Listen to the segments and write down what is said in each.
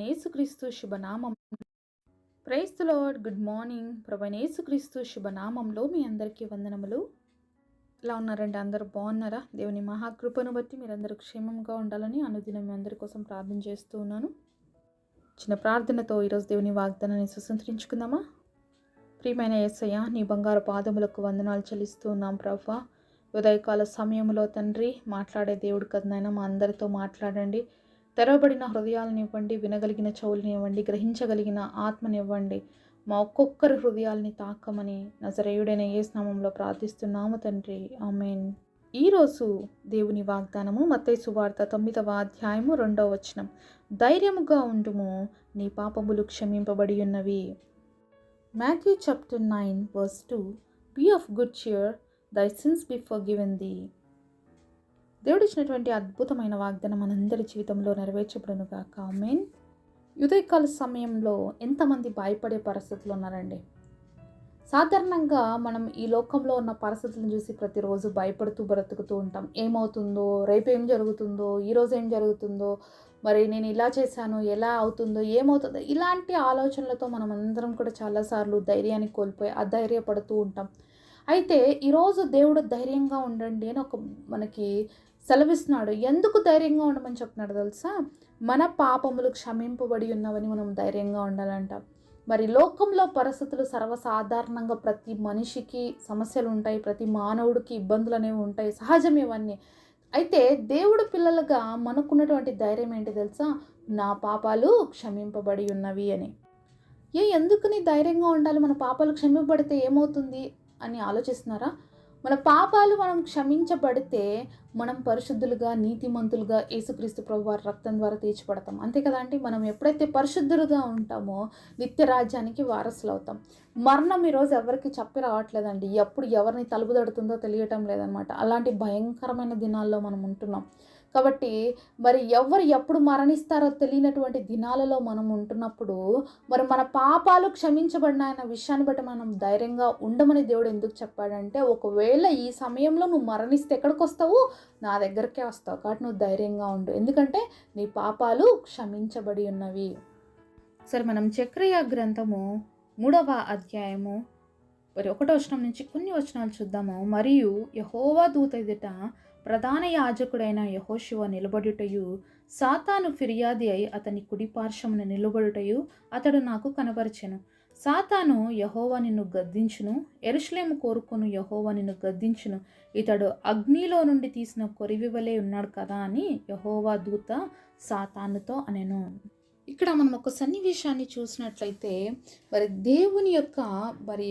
యేసుక్రీస్తు శుభనామం. Praise the Lord. Good morning. యేసుక్రీస్తు శుభనామంలో మీ అందరికీ వందనములు. ఎలా ఉన్నారండి? అందరూ బాగున్నారా? దేవుని మహాకృపను బట్టి మీరందరూ క్షేమంగా ఉండాలని అనుదినం మీ అందరి కోసం ప్రార్థన చేస్తూ ఉన్నాను. చిన్న ప్రార్థనతో ఈరోజు దేవుని వాగ్దానాన్ని సుసంతరించుకుందామా? ప్రియమైన యేసయ్య, నీ బంగారు పాదములకు వందనాలు చెల్లిస్తూ ఉన్నాం ప్రభువా. ఉదయకాల సమయంలో తండ్రి మాట్లాడే దేవుడు కదా నాయన, మా అందరితో మాట్లాడండి. తెరవబడిన హృదయాలను ఇవ్వండి, వినగలిగిన చెవులను ఇవ్వండి, గ్రహించగలిగిన ఆత్మనివ్వండి. మా ఒక్కొక్కరి హృదయాల్ని తాకమని నజరేయుడైన యేసు నామములో ప్రార్థిస్తున్నాము తండ్రి. ఆమేన్. ఈరోజు దేవుని వాగ్దానము మత్తయి సువార్త 9వ అధ్యాయము 2వ వచనం. ధైర్యముగా ఉండుము, నీ పాపములు క్షమింపబడి ఉన్నవి. Matthew chapter 9 verse 2. Be of good cheer, thy sins be forgiven thee. దేవుడు ఇచ్చినటువంటి అద్భుతమైన వాగ్దానం మనందరి జీవితంలో నెరవేర్చబడును గాక. ఆమేన్. ఉదయకాల సమయంలో ఎంతమంది భయపడే పరిస్థితులు ఉన్నారండి? సాధారణంగా మనం ఈ లోకంలో ఉన్న పరిస్థితులను చూసి ప్రతిరోజు భయపడుతూ బ్రతుకుతూ ఉంటాం. ఏమవుతుందో, రేపు ఏం జరుగుతుందో, ఈరోజు ఏం జరుగుతుందో, మరి నేను ఇలా చేశాను, ఎలా అవుతుందో, ఏమవుతుందో, ఇలాంటి ఆలోచనలతో మనం అందరం కూడా చాలాసార్లు ధైర్యాన్ని కోల్పోయి అధైర్యపడుతూ ఉంటాం. అయితే ఈరోజు దేవుడు ధైర్యంగా ఉండండి అని మనకి సెలవిస్తున్నాడు. ఎందుకు ధైర్యంగా ఉండమని చెప్తున్నాడు తెలుసా? మన పాపములు క్షమింపబడి ఉన్నవని మనం ధైర్యంగా ఉండాలంట. మరి లోకంలో పరిస్థితులు సర్వసాధారణంగా ప్రతి మనిషికి సమస్యలు ఉంటాయి, ప్రతి మానవుడికి ఇబ్బందులు అనేవి ఉంటాయి, సహజం ఇవన్నీ. అయితే దేవుడు పిల్లలుగా మనకున్నటువంటి ధైర్యం ఏంటి తెలుసా? నా పాపాలు క్షమింపబడి ఉన్నవి అని. ఎందుకని ధైర్యంగా ఉండాలి? మన పాపాలు క్షమింపబడితే ఏమవుతుంది అని ఆలోచిస్తున్నారా? మన పాపాలు మనం క్షమించబడితే మనం పరిశుద్ధులుగా, నీతిమంతులుగా యేసుక్రీస్తు ప్రభువారి రక్తం ద్వారా తీర్చబడతాం. అంతే కదా అండి. మనం ఎప్పుడైతే పరిశుద్ధులుగా ఉంటామో నిత్య రాజ్యానికి వారసులు అవుతాం. మరణం ఈరోజు ఎవరికి చెప్పి రావట్లేదండి. ఎప్పుడు ఎవరిని తలుపు తడుతుందో తెలియటం లేదనమాట. అలాంటి భయంకరమైన దినాల్లో మనం ఉంటున్నాం. కాబట్టి మరి ఎవరు ఎప్పుడు మరణిస్తారో తెలియనటువంటి దినాలలో మనం ఉంటున్నప్పుడు మరి మన పాపాలు క్షమించబడిన ఆయన విషయాన్ని బట్టి మనం ధైర్యంగా ఉండమని దేవుడు ఎందుకు చెప్పాడంటే, ఒకవేళ ఈ సమయంలో నువ్వు మరణిస్తే ఎక్కడికి వస్తావు? నా దగ్గరికే వస్తావు. కాబట్టి నువ్వు ధైర్యంగా ఉండు, ఎందుకంటే నీ పాపాలు క్షమించబడి ఉన్నవి. సరే, మనం జకర్యా గ్రంథము 3వ అధ్యాయము మరి 1వ వచనం నుంచి కొన్ని వచనాలు చూద్దాము. మరియు యెహోవా దూత ఎదుట ప్రధాన యాజకుడైన యెహోషువ నిలబడుటయు, సాతాను ఫిర్యాది అయి అతని కుడిపార్శ్వమున నిలబడుటయు అతడు నాకు కనపరిచెను. సాతాను, యెహోవా నిన్ను గద్దించును, యెరూషలేము కోరుకొను యెహోవా నిన్ను గద్దించును, ఇతడు అగ్నిలో నుండి తీసిన కొరివి వలె ఉన్నాడు కదా అని యెహోవా దూత సాతానుతో అనెను. ఇక్కడ మనం ఒక సన్నివేశాన్ని చూసినట్లయితే మరి దేవుని యొక్క మరి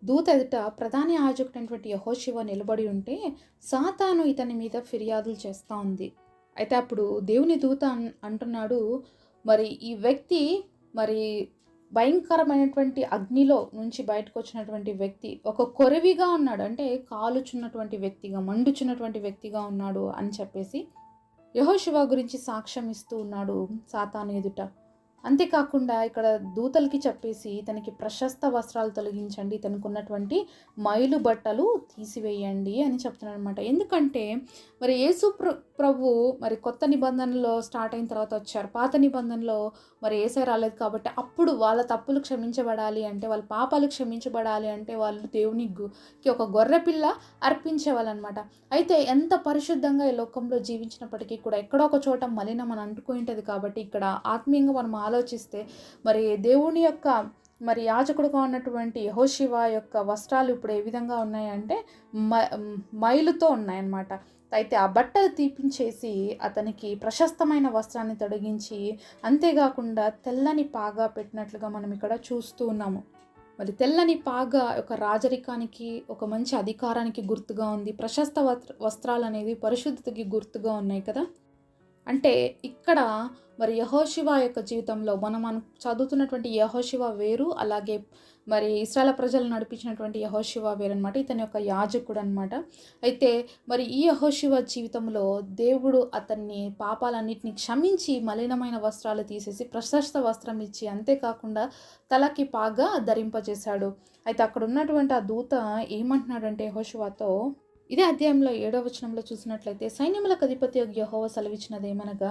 దూత ఎదుట ప్రధాన యాజకుడైనటువంటి యెహోషువ నిలబడి ఉంటే సాతాను ఇతని మీద ఫిర్యాదులు చేస్తూ ఉంది. అయితే అప్పుడు దేవుని దూత అంటున్నాడు, మరి ఈ వ్యక్తి మరి భయంకరమైనటువంటి అగ్నిలో నుంచి బయటకు వచ్చినటువంటి వ్యక్తి ఒక కొరవిగా ఉన్నాడు, అంటే కాలుచున్నటువంటి వ్యక్తిగా, మండుచున్నటువంటి వ్యక్తిగా ఉన్నాడు అని చెప్పేసి యెహోషువ గురించి సాక్ష్యం ఇస్తూ ఉన్నాడు సాతాను ఎదుట. అంతేకాకుండా ఇక్కడ దూతలకి చెప్పేసి ఇతనికి ప్రశస్త వస్త్రాలు తొలగించండి, ఇతనికి ఉన్నటువంటి మైలు బట్టలు తీసివేయండి అని చెప్తున్నాడు అనమాట. ఎందుకంటే మరి యేసు ప్రభు మరి కొత్త నిబంధనలో స్టార్ట్ అయిన తర్వాత వచ్చారు. పాత నిబంధనలో మరి యేసే రాలేదు కాబట్టి అప్పుడు వాళ్ళ తప్పులు క్షమించబడాలి అంటే, వాళ్ళ పాపాలు క్షమించబడాలి అంటే వాళ్ళు దేవునికి ఒక గొర్రెపిల్ల అర్పించేవాళ్ళు అనమాట. అయితే ఎంత పరిశుద్ధంగా ఈ లోకంలో జీవించినప్పటికీ కూడా ఎక్కడో ఒక చోట మలినం అని అంటుకుని ఉంటుంది. కాబట్టి ఇక్కడ ఆత్మీయంగా మనం ఆలోచిస్తే మరి దేవుని యొక్క మరి యాజకుడుగా ఉన్నటువంటి యెహోషువ యొక్క వస్త్రాలు ఇప్పుడు ఏ విధంగా ఉన్నాయంటే మైలుతో ఉన్నాయన్నమాట. అయితే ఆ బట్టలు తీపించేసి అతనికి ప్రశస్తమైన వస్త్రాన్ని తొలగించి, అంతేకాకుండా తెల్లని పాగా పెట్టినట్లుగా మనం ఇక్కడ చూస్తూ ఉన్నాము. మరి తెల్లని పాగా ఒక రాజరికానికి, ఒక మంచి అధికారానికి గుర్తుగా ఉంది. ప్రశస్త వస్త్రాలు అనేవి పరిశుద్ధతకి గుర్తుగా ఉన్నాయి కదా. అంటే ఇక్కడ మరి యెహోషువ యొక్క జీవితంలో మనం చదువుతున్నటువంటి యెహోషువ వేరు, అలాగే మరి ఇశ్రాయేలు ప్రజలు నడిపించినటువంటి యెహోషువ వేరు అనమాట. ఇతని యొక్క యాజకుడు అనమాట. అయితే మరి ఈ యెహోషువ జీవితంలో దేవుడు అతన్ని పాపాలన్నింటినీ క్షమించి మలినమైన వస్త్రాలు తీసేసి ప్రశస్త వస్త్రం ఇచ్చి, అంతేకాకుండా తలకి పాగా ధరింపజేశాడు. అయితే అక్కడ ఉన్నటువంటి ఆ దూత ఏమంటున్నాడంటే యెహోషువతో, ఇదే అధ్యాయంలో 7వ వచనంలో చూసినట్లయితే, సైన్యములకు అధిపతి యెహోవా సెలవిచ్చినదేమనగా,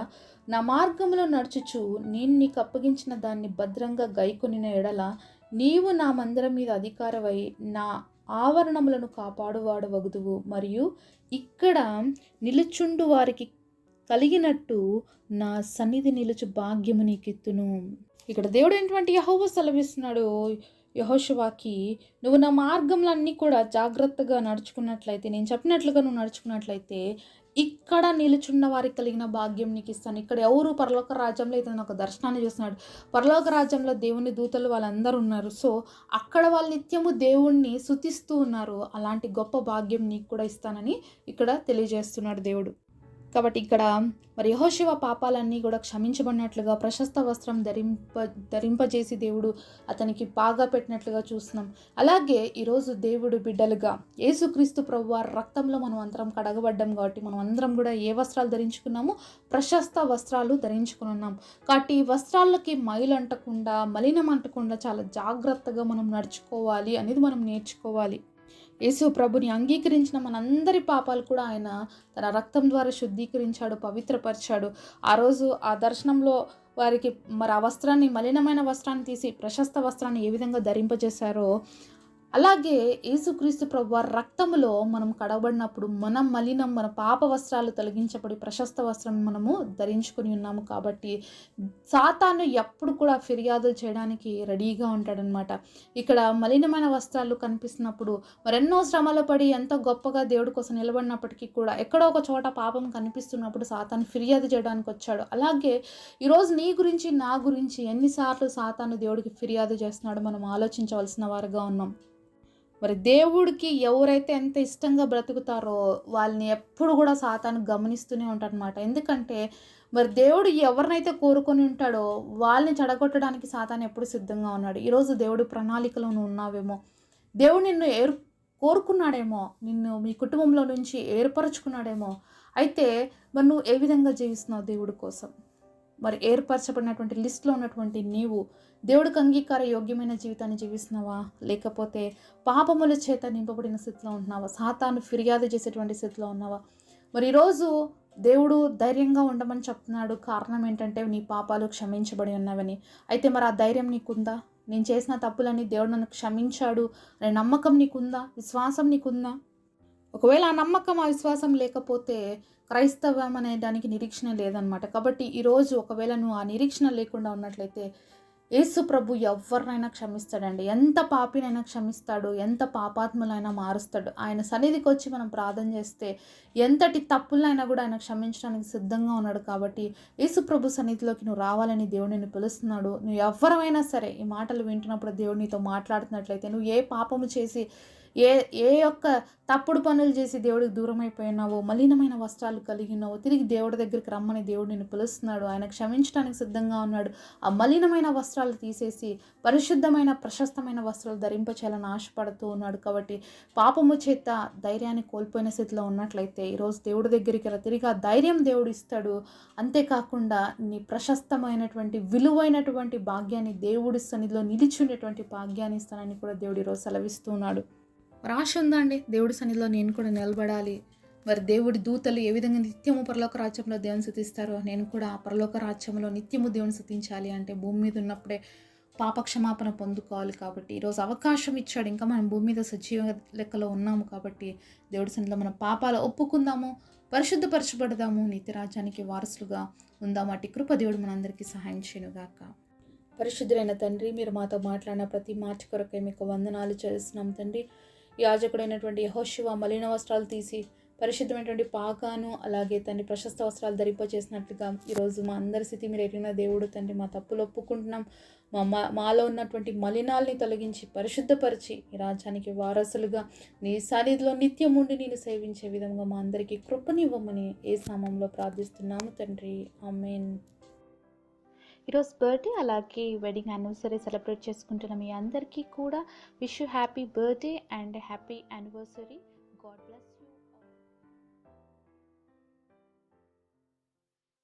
నా మార్గంలో నడుచుచు నేను నీకు అప్పగించిన దాన్ని భద్రంగా గైకొనిన ఎడల నీవు నా మందిరం మీద అధికారవై నా ఆవరణములను కాపాడువాడు వగుదువు, మరియు ఇక్కడ నిలుచుండు వారికి కలిగినట్టు నా సన్నిధి నిలుచు భాగ్యము నీకిత్తును. ఇక్కడ దేవుడు ఏంటంటే యెహోవా సెలవిస్తున్నాడు యెహోషువాకి, నువ్వు నా మార్గంలన్నీ కూడా జాగ్రత్తగా నడుచుకున్నట్లయితే, నేను చెప్పినట్లుగా నువ్వు నడుచుకున్నట్లయితే, ఇక్కడ నిలుచున్న వారికి కలిగిన భాగ్యం నీకు ఇస్తాను. ఇక్కడ ఎవరు పరలోక రాజ్యంలో ఇతను ఒక దర్శనాన్ని చూస్తున్నాడు. పరలోక రాజ్యంలో దేవుని దూతలు వాళ్ళందరూ ఉన్నారు. సో అక్కడ వాళ్ళు నిత్యము దేవుణ్ణి స్తుతిస్తూ ఉన్నారు. అలాంటి గొప్ప భాగ్యం నీకు కూడా ఇస్తానని ఇక్కడ తెలియజేస్తున్నాడు దేవుడు. కాబట్టి ఇక్కడ మరి యెహోషువ పాపాలన్నీ కూడా క్షమించబడినట్లుగా ప్రశస్త వస్త్రం ధరింపజేసి దేవుడు అతనికి బాగా పెట్టినట్లుగా చూస్తున్నాం. అలాగే ఈరోజు దేవుడు బిడ్డలుగా యేసుక్రీస్తు ప్రభువారి రక్తంలో మనం అందరం కడగబడ్డాం కాబట్టి మనం అందరం కూడా ఏ వస్త్రాలు ధరించుకున్నాము? ప్రశస్త వస్త్రాలు ధరించుకుని ఉన్నాం. కాబట్టి ఈ వస్త్రాలకి మైలు అంటకుండా, మలినం అంటకుండా చాలా జాగ్రత్తగా మనం నడుచుకోవాలి అనేది మనం నేర్చుకోవాలి. యేసు ప్రభుని అంగీకరించిన మనందరి పాపాలు కూడా ఆయన తన రక్తం ద్వారా శుద్ధీకరించాడు, పవిత్రపరిచాడు. ఆ రోజు ఆ దర్శనంలో వారికి మరి ఆ వస్త్రాన్ని, మలినమైన వస్త్రాన్ని తీసి ప్రశస్త వస్త్రాన్ని ఏ విధంగా ధరింపజేశారో, అలాగే యేసుక్రీస్తు ప్రభువారి రక్తములో మనం కడగబడినప్పుడు మన పాప వస్త్రాలు తొలగించబడి ప్రశస్త వస్త్రం మనము ధరించుకుని ఉన్నాము. కాబట్టి సాతాను ఎప్పుడు కూడా ఫిర్యాదులు చేయడానికి రెడీగా ఉంటాడనమాట. ఇక్కడ మలినమైన వస్త్రాలు కనిపిస్తున్నప్పుడు మరెన్నో శ్రమలు పడి ఎంతో గొప్పగా దేవుడి కోసం నిలబడినప్పటికీ కూడా ఎక్కడో ఒక చోట పాపం కనిపిస్తున్నప్పుడు సాతాను ఫిర్యాదు చేయడానికి వచ్చాడు. అలాగే ఈరోజు నీ గురించి, నా గురించి ఎన్నిసార్లు సాతాను దేవుడికి ఫిర్యాదు చేస్తున్నాడో మనం ఆలోచించవలసిన వారుగా ఉన్నాం. మరి దేవుడికి ఎవరైతే ఎంత ఇష్టంగా బ్రతుకుతారో వాళ్ళని ఎప్పుడు కూడా సాతాను గమనిస్తూనే ఉంటాడనమాట. ఎందుకంటే మరి దేవుడు ఎవరినైతే కోరుకొని ఉంటాడో వాళ్ళని చెడగొట్టడానికి సాతాను ఎప్పుడు సిద్ధంగా ఉన్నాడు. ఈరోజు దేవుడి ప్రణాళికలో నువ్వు ఉన్నావేమో, దేవుడు నిన్ను కోరుకున్నాడేమో, నిన్ను మీ కుటుంబంలో నుంచి ఏర్పరచుకున్నాడేమో. అయితే మరి నువ్వు ఏ విధంగా జీవిస్తున్నావు దేవుడి కోసం? మరి ఏర్పరచబడినటువంటి లిస్టులో ఉన్నటువంటి నీవు దేవుడికి అంగీకార యోగ్యమైన జీవితాన్ని జీవిస్తున్నావా? లేకపోతే పాపముల చేత నింపబడిన స్థితిలో ఉంటున్నావా? సాతాను ఫిర్యాదు చేసేటువంటి స్థితిలో ఉన్నావా? మరి ఈరోజు దేవుడు ధైర్యంగా ఉండమని చెప్తున్నాడు. కారణం ఏంటంటే నీ పాపాలు క్షమించబడి ఉన్నవని. అయితే మరి ఆ ధైర్యం నీకుందా? నేను చేసిన తప్పులని దేవుడు నన్ను క్షమించాడు అనే నమ్మకం నీకుందా? విశ్వాసం నీకుందా? ఒకవేళ ఆ నమ్మకం, ఆ విశ్వాసం లేకపోతే క్రైస్తవం అనే దానికి నిరీక్షణ లేదనమాట. కాబట్టి ఈరోజు ఒకవేళ నువ్వు ఆ నిరీక్షణ లేకుండా ఉన్నట్లయితే యేసు ప్రభు ఎవరినైనా క్షమిస్తాడండి. ఎంత పాపినైనా క్షమిస్తాడు, ఎంత పాపాత్ములైనా మారుస్తాడు. ఆయన సన్నిధికి వచ్చి మనం ప్రార్థన చేస్తే ఎంతటి తప్పులైనా కూడా ఆయన క్షమించడానికి సిద్ధంగా ఉన్నాడు. కాబట్టి యేసు ప్రభు సన్నిధిలోకి నువ్వు రావాలని దేవుడు నిన్ను పిలుస్తున్నాడు. నువ్వు ఎవరైనా సరే ఈ మాటలు వింటున్నప్పుడు దేవుడు నీతో మాట్లాడుతున్నట్లయితే, నువ్వు ఏ పాపము చేసి ఏ యొక్క తప్పుడు పనులు చేసి దేవుడికి దూరం అయిపోయినావో, మలినమైన వస్త్రాలు కలిగి ఉన్నావో, తిరిగి దేవుడి దగ్గరికి రమ్మని దేవుడు నిన్ను పిలుస్తున్నాడు. ఆయన క్షమించడానికి సిద్ధంగా ఉన్నాడు. ఆ మలినమైన వస్త్రాలు తీసేసి పరిశుద్ధమైన ప్రశస్తమైన వస్త్రాలు ధరింపచేయాలని ఆశపడుతూ ఉన్నాడు. కాబట్టి పాపము చేత ధైర్యాన్ని కోల్పోయిన స్థితిలో ఉన్నట్లయితే ఈరోజు దేవుడి దగ్గరికి తిరిగి ఆ ధైర్యం దేవుడు ఇస్తాడు. అంతేకాకుండా నీ ప్రశస్తమైనటువంటి విలువైనటువంటి భాగ్యాన్ని, దేవుడి సన్నిధిలో నిలిచుండేటువంటి భాగ్యాన్ని ఇస్తానని కూడా దేవుడు ఈరోజు సెలవిస్తూ ఉన్నాడు. మరి ఆశ ఉందండి, దేవుడి సన్నిధిలో నేను కూడా నిలబడాలి. మరి దేవుడి దూతలు ఏ విధంగా నిత్యము పరలోక రాజ్యంలో దేవుని స్తుతిస్తారో నేను కూడా ఆ పరలోక రాజ్యంలో నిత్యము దేవుని స్తుతించాలి అంటే భూమి మీద ఉన్నప్పుడే పాపక్షమాపణ పొందుకోవాలి. కాబట్టి ఈరోజు అవకాశం ఇచ్చాడు. ఇంకా మనం భూమి మీద సజీవ లెక్కలో ఉన్నాము. కాబట్టి దేవుడి సన్నిధిలో మన పాపాలు ఒప్పుకుందాము, పరిశుద్ధపరచబడదాము, నిత్య రాజ్యానికి వారసులుగా ఉందాము. అట్టి కృప దేవుడు మనందరికీ సహాయం చేయనుగాక. పరిశుద్ధులైన తండ్రి, మీరు మాతో మాట్లాడిన ప్రతి మాట కొరకై మీకు వందనాలు చేస్తున్నాం తండ్రి. యాజకుడైనటువంటి యెహోషువ మలిన వస్త్రాలు తీసి పరిశుద్ధమైనటువంటి పాకాను, అలాగే తండ్రి ప్రశస్త వస్త్రాలు ధరింపచేసినట్లుగా ఈరోజు మా అందరి స్థితి మీరు ఎరిగిన దేవుడు తండ్రి. మా తప్పులు ఒప్పుకుంటున్నాం. మాలో ఉన్నటువంటి మలినాల్ని తొలగించి పరిశుద్ధపరిచి ఈ రాజ్యానికి వారసులుగా నీ సన్నిధిలో నిత్యం ఉండి నేను సేవించే విధంగా మా అందరికీ కృపనివ్వమని యేసు నామములో ప్రార్థిస్తున్నాము తండ్రి. ఆమేన్. ఈరోజు బర్త్డే అలాగే వెడ్డింగ్ యానివర్సరీ సెలబ్రేట్ చేసుకుంటున్న మీ అందరికీ కూడా wish you happy birthday and happy anniversary.